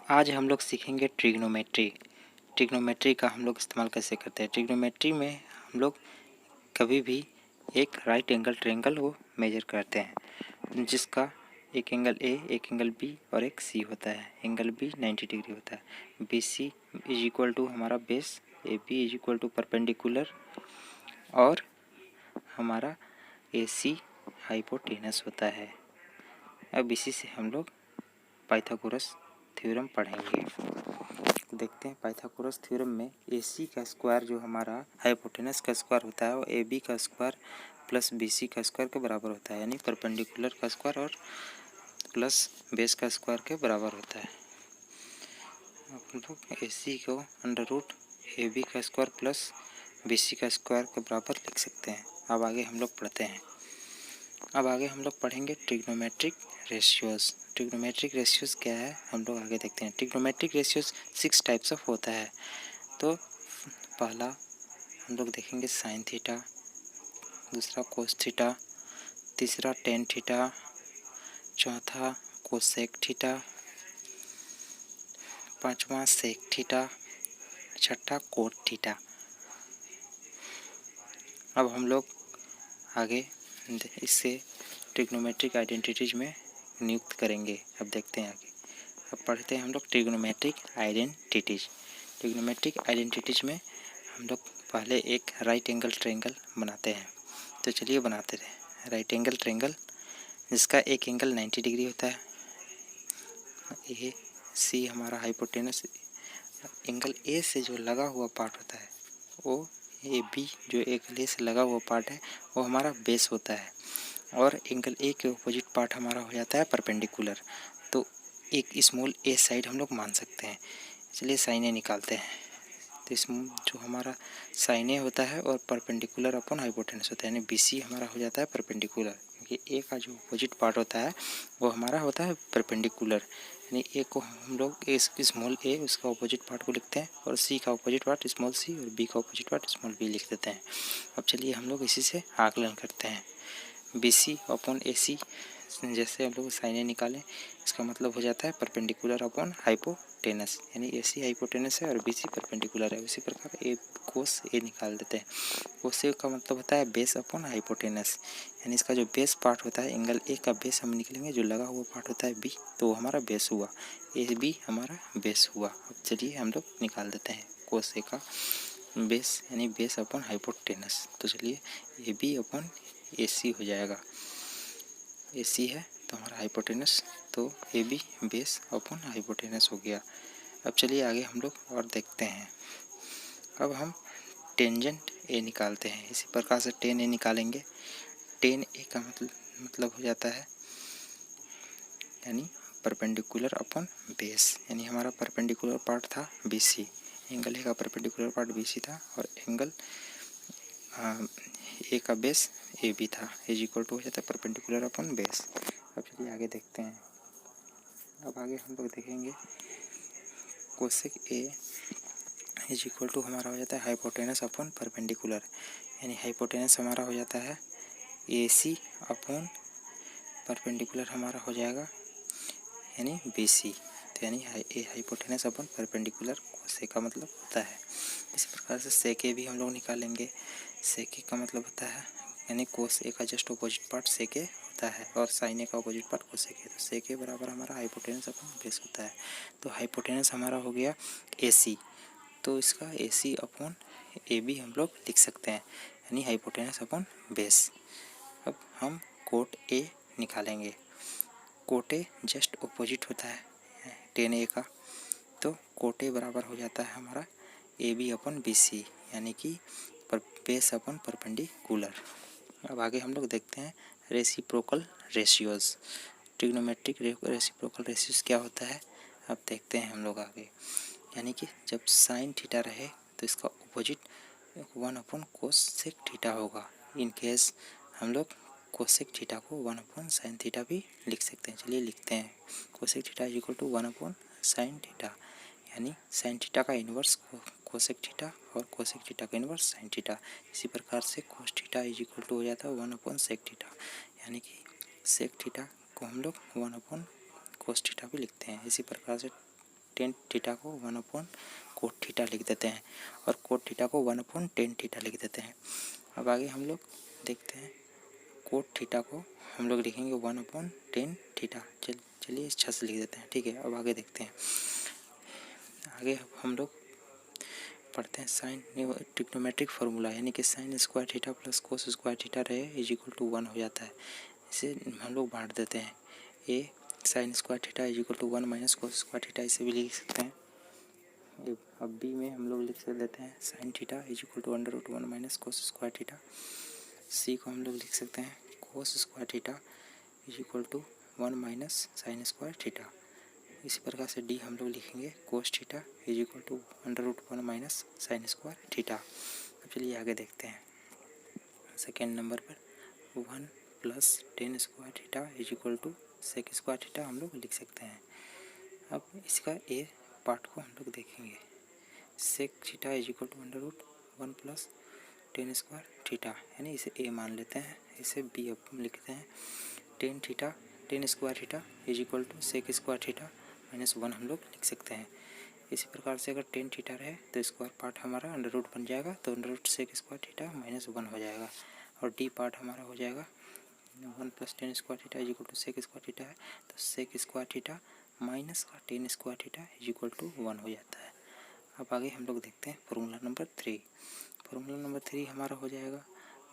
आज हम लोग सीखेंगे ट्रिग्नोमेट्री। ट्रिग्नोमेट्री का हम लोग इस्तेमाल कैसे करते हैं। ट्रिग्नोमेट्री में हम लोग कभी भी एक राइट एंगल ट्रायंगल को मेजर करते हैं, जिसका एक एंगल ए, एक एंगल बी और एक सी होता है। एंगल बी 90 डिग्री होता है। B c is equal to हमारा base, a b is equal to perpendicular और हमारा ए सी हाइपोटेनस होता है। अब इसी से हम लोग पाइथागोरस थ्योरम पढ़ेंगे। देखते हैं पाइथागोरस थ्योरम में ए सी का स्क्वायर जो हमारा हाइपोटेनस का स्क्वायर होता है वो ए बी का स्क्वायर प्लस बी सी का स्क्वायर के बराबर होता है, यानी परपेंडिकुलर का स्क्वायर और प्लस बेस का स्क्वायर के बराबर होता है। हम लोग ए सी को अंडर रूट ए बी का स्क्वायर प्लस बी सी का स्क्वायर के बराबर लिख सकते हैं। अब आगे हम लोग पढ़ते हैं। अब आगे हम लोग पढ़ेंगे ट्रिग्नोमेट्रिक रेशियोज़। ट्रिग्नोमेट्रिक रेशियोज़ क्या है हम लोग आगे देखते हैं। ट्रिग्नोमेट्रिक रेशियोज़ 6 टाइप्स ऑफ होता है। तो पहला हम लोग देखेंगे साइन थीटा, दूसरा कोस थीटा, तीसरा टेन थीटा, चौथा कोसेक थीटा, पांचवा सेक थीटा, छठा कोट थीटा। अब हम लोग आगे इससे ट्रिग्नोमेट्रिक आइडेंटिटीज में नियुक्त करेंगे। अब देखते हैं आगे। अब पढ़ते हैं हम लोग ट्रिग्नोमेट्रिक आइडेंटिटीज। ट्रिग्नोमेट्रिक आइडेंटिटीज में हम लोग पहले एक राइट एंगल ट्रायंगल बनाते हैं। तो चलिए बनाते रहे। राइट एंगल ट्रायंगल जिसका एक एंगल 90 डिग्री होता है। ए सी हमारा हाइपोटेनस, एंगल ए से जो लगा हुआ पार्ट होता है वो ए बी जो एंगल ए से लगा हुआ पार्ट है वो हमारा बेस होता है, और एंगल ए के अपोजिट पार्ट हमारा हो जाता है परपेंडिकुलर। तो एक स्मॉल ए साइड हम लोग मान सकते हैं। चलिए साइन ए निकालते हैं। तो इस जो हमारा साइन ए होता है और परपेंडिकुलर अपन हाइपोटेनस होता है, यानी बी सी हमारा हो जाता है परपेंडिकुलर, क्योंकि ए का जो अपोजिट पार्ट होता है वो हमारा होता है परपेंडिकुलर। यानी ए को हम लोग स्मॉल ए उसका अपोजिट पार्ट को लिखते हैं, और सी का अपोजिट पार्ट स्मॉल सी और बी का अपोजिट पार्ट स्मॉल बी लिख देते हैं। अब चलिए हम लोग इसी से आकलन करते हैं। बी सी अपॉन ए सी, जैसे हम लोग साइन ए निकालें इसका मतलब हो जाता है परपेंडिकुलर अपॉन हाइपोटेनस, यानी ए सी हाइपोटेनस है और बी सी परपेंडिकुलर है। उसी प्रकार ए कोस ए निकाल देते हैं। कोस ए का मतलब होता है बेस अपॉन हाइपोटेनस, यानी इसका जो बेस पार्ट होता है एंगल ए का बेस हम निकलेंगे, जो लगा हुआ पार्ट होता है बी तो वो हमारा बेस हुआ, ए बी हमारा बेस हुआ। अब चलिए हम लोग निकाल देते हैं कोस ए का बेस, यानी बेस अपॉन हाइपोटेनस। तो चलिए ए बी अपॉन ए सी हो जाएगा। ए सी है तो हमारा हाइपोटेनस, तो A B base upon hypotenuse हो गया। अब चलिए आगे हम लोग और देखते हैं। अब हम टेंजेंट ए निकालते हैं। इसी प्रकार से टेन ए निकालेंगे। टेन ए का मतलब हो जाता है यानी परपेंडिकुलर अपॉन बेस, यानी हमारा परपेंडिकुलर पार्ट था बी सी, एंगल ए का परपेंडिकुलर पार्ट बी सी था और एंगल ए का बेस ए बी था, इज इक्वल टू हो जाता है परपेंडिकुलर अपॉन बेस। अब चलिए आगे देखते हैं। अब आगे हम लोग देखेंगे cosec A is equal to हमारा हो जाता है हाइपोटेनस अपॉन परपेंडिकुलर, यानी हाइपोटेनस हमारा हो जाता है ए सी अपॉन परपेंडिकुलर हमारा हो जाएगा यानी बी सी, तो यानी ए हाइपोटेनस अपॉन परपेंडिकुलर कोसेक का मतलब होता है। इसी प्रकार से सेक ए भी हम लोग निकालेंगे। सेक ए का मतलब होता है यानी कोस ए का जस्ट अपोजिट पार्ट सेक ए होता है और साइन ए का अपोजिट पार्ट कोसेक ए, तो सेक ए बराबर हमारा हाइपोटेनस अपॉन बेस होता है। तो हाइपोटेनस हमारा हो गया ए सी, तो इसका ए सी अपॉन ए बी हम लोग लिख सकते हैं, यानी हाइपोटेनस अपॉन बेस। अब हम कोट ए निकालेंगे। कोट ए जस्ट अपोजिट होता है टेन ए का, तो कोट ए बराबर हो जाता है हमारा A B upon B C, यानी कि बेस अपॉन परपेंडिकुलर। अब आगे हम लोग देखते हैं reciprocal ratios. Trigonometric reciprocal ratios क्या होता है अब देखते हैं हम लोग आगे। यानी कि जब साइन थीटा रहे तो इसका अपोजिट 1 अपॉन कोसेक थीटा होगा। इन केस हम लोग कोसेक थीटा को 1 अपॉन साइन थीटा भी लिख सकते हैं। चलिए लिखते हैं। Cosec theta is equal to 1 upon sine theta, यानी साइन थीटा का इन्वर्स कोसेक थीटा और कोसेक थीटा का इन्वर्स साइन थीटा। इसी प्रकार से cos theta is equal to हो जाता है 1 अपॉन सेक थीटा, यानी कि सेक थीटा को हम लोग 1 अपॉन कोस थीटा भी लिखते हैं। इसी प्रकार से टेन थीटा को 1 कोट थीटा लिख देते हैं और कोट थीटा को 1/10 थीटा लिख देते हैं। अब आगे हम लोग देखते हैं कोट थीटा को हम लोग लिखेंगे 1/10 थीटा। चलिए इस 6 से लिख देते हैं, ठीक है। अब आगे देखते हैं, आगे हम लोग पढ़ते हैं साइन ट्रिग्नोमेट्रिक फार्मूला, यानी कि साइन स्क्वायर थीटा प्लस कोस स्क्वायर थीटा रहे इज इक्वल टू 1 हो जाता है। इसे हम लोग बांट देते हैं, a sine square theta is equal to 1 minus cos square theta, इसे भी लिख सकते हैं। अब बी में हम लोग लिख देते हैं sign theta is equal to √1 minus cos square theta. सी को हम लोग लिख सकते हैं कोस square theta is equal to 1 minus sine square theta. इसी प्रकार से डी हम लोग लिखेंगे कोस theta is equal to √1 minus sine square theta. अब चलिए आगे देखते हैं, सेकेंड नंबर पर 1 plus 10 square theta is equal to sec square theta हम लोग लिख सकते हैं। अब इसका ए पार्ट को हम लोग देखेंगे, sec theta is equal to √1 plus 10 square theta, यानी इसे ए मान लेते हैं। इसे बी अब लिखते हैं 10 square theta is equal to sec square theta -1 हम लोग लिख सकते हैं। इसी प्रकार से अगर 10 थीटा रहे तो स्क्वायर पार्ट हमारा अंडर रूट बन जाएगा, तो under root sec square theta -1 हो जाएगा। और डी पार्ट हमारा हो जाएगा 1 plus 10 square theta is equal to sec square theta है, तो सेक स्क्वायर थीटा माइनस का 10 square theta is equal to 1 हो जाता है। अब आगे हम लोग देखते हैं फॉर्मूला नंबर 3। फॉर्मूला नंबर 3 हमारा हो जाएगा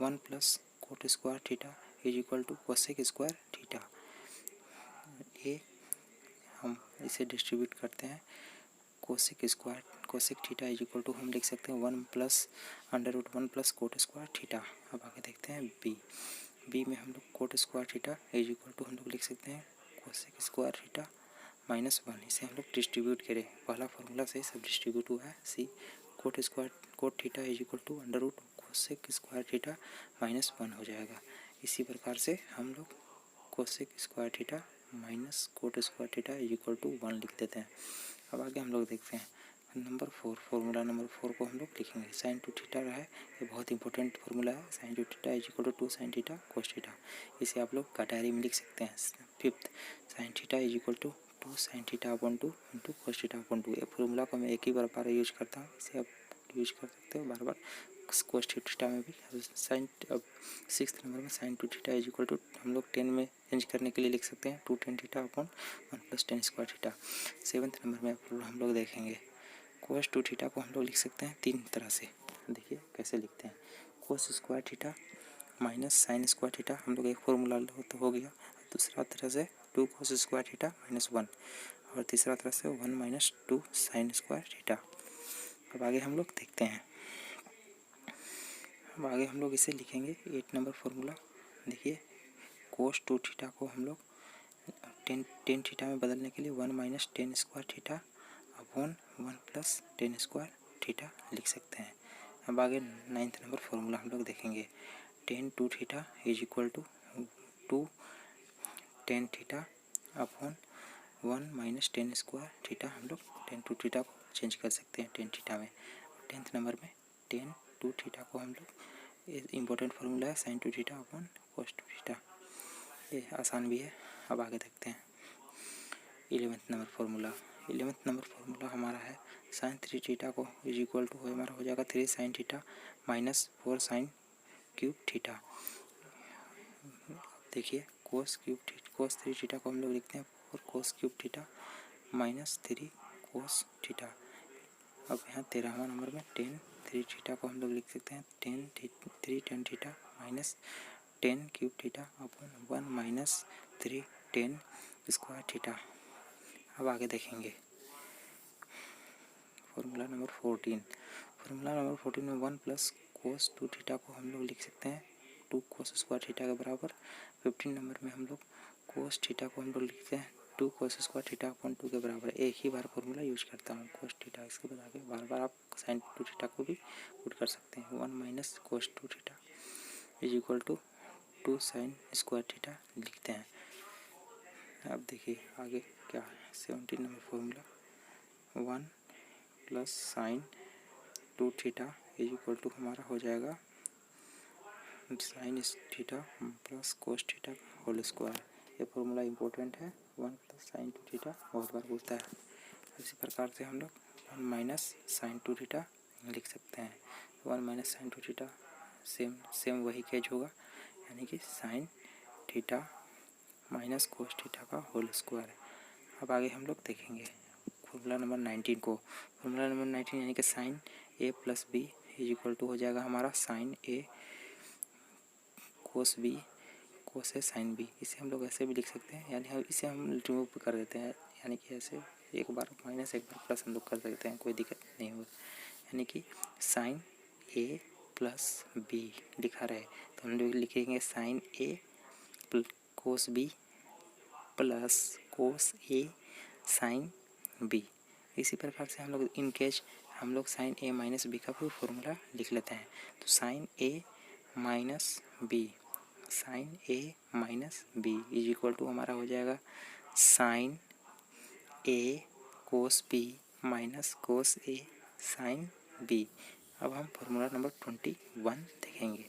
1 plus cot square theta is equal to cosec square theta. ये हम इसे डिस्ट्रीब्यूट करते हैं, cosec theta is equal to हम लिख सकते हैं 1 plus √1 plus cot square theta. अब आगे देखते हैं बी में हम लोग cot square theta is equal to हम लोग लिख सकते हैं कोसेक स्क्वायर थीटा -1। इसे हम लोग डिस्ट्रीब्यूट करें, पहला फार्मूला से सब डिस्ट्रीब्यूट हुआ है। C cot theta is equal to under root cosec square theta -1 हो जाएगा। इसी प्रकार से हम लोग cosec square theta minus cot square theta is equal to 1 लिख देते हैं। अब आगे हम लोग देखते हैं नंबर 4, फॉर्मूला नंबर 4 को हम लोग लिखेंगे साइन टू थीटा रहा है, ये बहुत इंपॉर्टेंट फार्मूला है। Sine two theta is equal to 2 sine theta cos theta, इसे आप लोग का डायरी में लिख सकते हैं। Fifth, sine theta is equal to 2 sine theta upon 2 into cos theta upon 2। ये फार्मूला को मैं एक ही बार यूज करता हूँ, इसे आप यूज कर सकते हो बार बार कोस थीटा में भी। साइन अब 6th नंबर में sine two theta is equal to हम लोग 10 में चेंज करने के लिए लिख सकते हैं 2 tan theta upon 1 plus 10 square theta. 7th number में हम लोग देखेंगे कोस टू थीटा को हम लोग लिख सकते हैं 3 तरह से। देखिए कैसे लिखते हैं, कोस square theta minus sine square theta, हम लोग एक फॉर्मूला तो हो गया। दूसरा तरह से 2 कोस स्क्वायर थीटा -1, और तीसरा तरह से 1 माइनस 2 साइन स्क्वायर थीटा। अब आगे हम लोग देखते हैं, अब आगे हम लोग इसे लिखेंगे 8 नंबर फार्मूला। देखिए कोस टू थीटा को हम लोग 10 थीटा में बदलने के लिए 1 minus 10 square theta upon 1 plus 10 square theta लिख सकते हैं। अब आगे 9th नंबर फार्मूला हम लोग देखेंगे tan two theta is equal to 2 tan theta upon 1 minus 10 square theta. हम लोग tan टू थीटा को चेंज कर सकते हैं tan थीटा में। 10th नंबर में tan टू थीटा को हम लोग इम्पोर्टेंट फार्मूला है sine two theta upon cos two theta, ये आसान भी है। अब आगे देखते हैं 11th number formula. 11th number formula हमारा है साइन 3 थीटा को इज इक्वल टू हमारा हो जाएगा 3 sine theta minus 4 sine cube theta. देखिए कोस 3 थीटा को हम लोग लिखते हैं 4 cos cube theta minus 3 cos theta. अब यहाँ 13वां नंबर में tan 3 थीटा को हम लोग लिख सकते हैं 3 tan theta minus 10 cube theta upon 1 minus 3 tan square theta. अब आगे देखेंगे फॉर्मूला नंबर 14। फॉर्मूला नंबर 14 में 1 प्लस कोस टू थीटा को हम लोग लिख सकते हैं 2 कोस स्क्वायर थीटा के बराबर। 15 नंबर में हम लोग कोस थीटा को हम लोग लिखते हैं 2 कोस स्क्वायर थीटा अपॉन 2 के बराबर। एक ही बार फॉर्मूला यूज करता हूँ कोस थीटा, इसके बाद आगे बार बार आप साइन टू थीटा को भी पुट कर सकते हैं। 1 minus cos two theta is equal to 2 sine square theta लिखते हैं। अब देखिए आगे क्या है 17 number formula 1 plus sine two theta is equal to हमारा हो जाएगा sine theta plus cos theta whole square. ये फॉर्मूला इंपॉर्टेंट है, 1 प्लस साइन टू थीटा बहुत बार पूछता है। इसी प्रकार से हम लोग 1 माइनस साइन 2 थीटा लिख सकते हैं। 1 माइनस साइन 2 थीटा सेम वही केज होगा, यानी कि sine theta minus cos theta का होल स्क्वायर है। अब आगे हम लोग देखेंगे फॉर्मूला नंबर 19 को। फॉर्मूला नंबर 19 यानी कि sine A plus B is equal to हो जाएगा हमारा sine A cos B cos A sine B. इसे हम लोग ऐसे भी लिख सकते हैं, यानी इसे हम रिमूव कर देते हैं, यानी कि ऐसे एक बार माइनस एक बार प्लस हम लोग कर सकते हैं, कोई दिक्कत नहीं होगा। यानी कि साइन ए प्लस बी लिखा रहे तो हम लोग लिखेंगे sign A cos B plus cos A sine B. इसी प्रकार से हम लोग इन केस हम लोग साइन ए माइनस बी का भी फॉर्मूला लिख लेते हैं। तो sine A minus B sine A minus B is equal to हमारा हो जाएगा sine A cos B minus cos A sine B. अब हम फॉर्मूला नंबर 21 देखेंगे,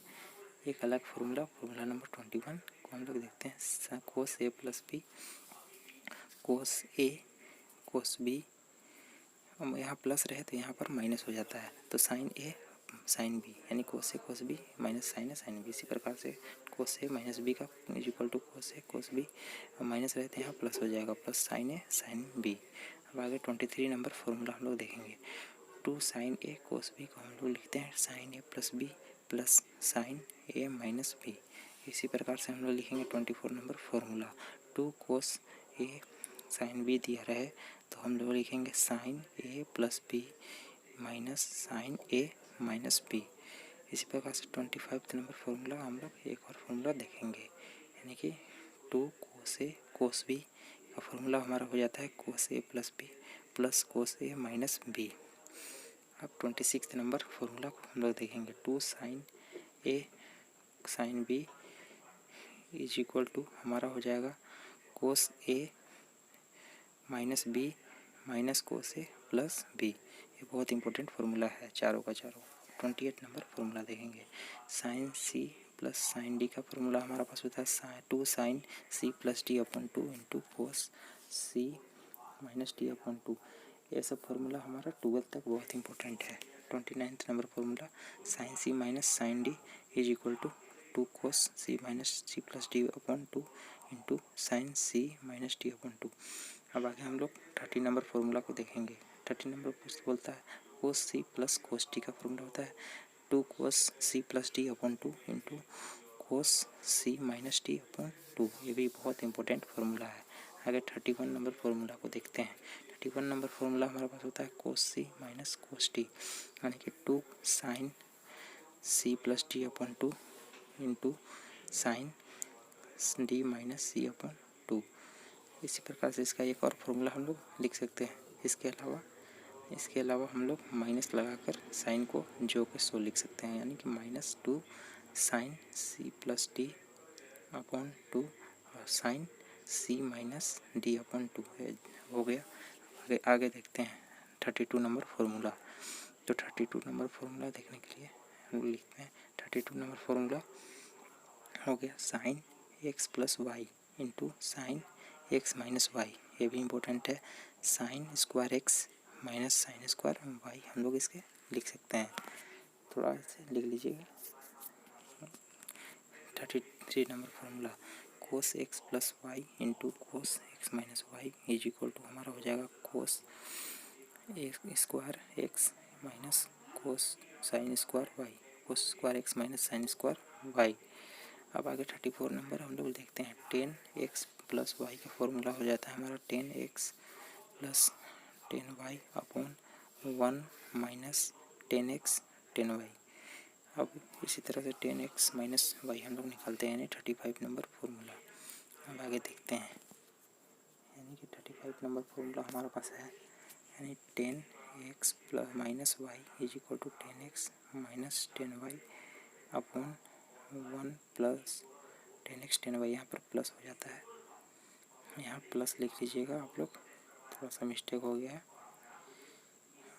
एक अलग फॉर्मूला नंबर 21 को हम लोग देखते हैं। कोस A plus B cos A cos B, यहाँ प्लस रहे तो यहाँ पर माइनस हो जाता है, तो साइन ए साइन बी यानी cos A cos B minus sine A sine B. इसी प्रकार से कोस ए माइनस बी का is equal to cos A cos B, minus रहे तो यहाँ प्लस हो जाएगा, plus sine A sine B. अब आगे 23 नंबर फॉर्मूला हम लोग देखेंगे। 2 साइन ए कोस बी को हम लोग लिखते हैं sign A plus B plus sine A minus B. इसी प्रकार से हम लोग लिखेंगे 24 number formula. 2 cos A sine B दिया रहे तो हम लोग लिखेंगे sign A plus B minus sine A minus B. इसी प्रकार से 25 नंबर फॉर्मूला हम लोग एक और फॉर्मूला देखेंगे, यानी कि 2 कोस ए कोस बी का फॉर्मूला हमारा हो जाता है cos A plus B plus cos A minus B. अब 26 नंबर फॉर्मूला को हम लोग देखेंगे। 2 sine A sine B is equal to हमारा हो जाएगा cos A minus B minus cos A plus B. ये बहुत इंपॉर्टेंट फार्मूला है चारों का चारों। 28 नंबर फार्मूला देखेंगे। Sine C plus sine D का फार्मूला हमारा पास होता है 2 sine C plus D upon 2 into कोस सी माइनस डी अपन 2। ये सब फार्मूला हमारा 12 तक बहुत इंपॉर्टेंट है। 29 number formula sine C minus sine D is equal to 2 cos C minus C plus D upon 2 into sine C minus D upon 2। अब आगे हम लोग 30 नंबर फार्मूला को देखेंगे। 30 नंबर बोलता है कोस सी प्लस कोस डी का फार्मूला होता है 2 कोस सी प्लस डी अपन 2 इंटू कोस सी माइनस डी अपन 2। ये भी बहुत इंपॉर्टेंट फार्मूला है। आगे 31 नंबर फार्मूला को देखते हैं। 31 नंबर फार्मूला हमारे पास होता है कोस सी माइनस कोस डी, यानी कि 2 sine C plus D upon 2 into sign D minus सी अपन 2। इसी प्रकार से इसका एक और फार्मूला हम लोग लिख सकते हैं। इसके अलावा हम लोग माइनस लगाकर साइन को जो के सो लिख सकते हैं, यानी कि minus 2 sine C plus D upon 2 और sine C minus D upon 2 हो गया। आगे देखते हैं 32 नंबर फार्मूला। तो 32 नंबर फार्मूला देखने के लिए हम लोग लिखते हैं 32 नंबर फार्मूला हो गया sine X plus Y into sine X minus Y. ये भी इम्पोर्टेंट है। Sine square X minus sine square Y हम लोग इसके लिख सकते हैं, थोड़ा ऐसे लिख लीजिएगा। 33 number formula cos X plus Y into cos X minus Y is equal to हमारा हो जाएगा cos square X minus cos sine square Y, cos square X minus sine square Y. अब आगे 34 नंबर हम लोग देखते हैं। 10x प्लस वाई का फॉर्मूला हो जाता है हमारा 10x plus 10y upon 1 minus 10x 10y। अब इसी तरह से 10x माइनस वाई हम लोग निकालते हैं, यानी 35 नंबर फॉर्मूला। अब आगे देखते हैं, यानी कि 35 नंबर फॉर्मूला हमारे पास है, यानी 10x plus minus Y is equal to 10x minus 10y upon 1 plus 10x 10y। यहाँ पर प्लस हो जाता है, यहाँ प्लस लिख लीजिएगा आप लोग, थोड़ा सा मिस्टेक हो गया है,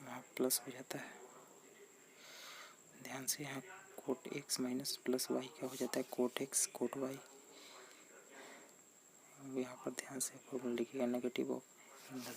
वहाँ प्लस हो जाता है ध्यान से। यहाँ cot X minus plus Y क्या हो जाता है कोट एक्स कोट वाई। यहाँ पर ध्यान से फॉर्मूला लिखिएगा नेगेटिव ऑफ एंगल।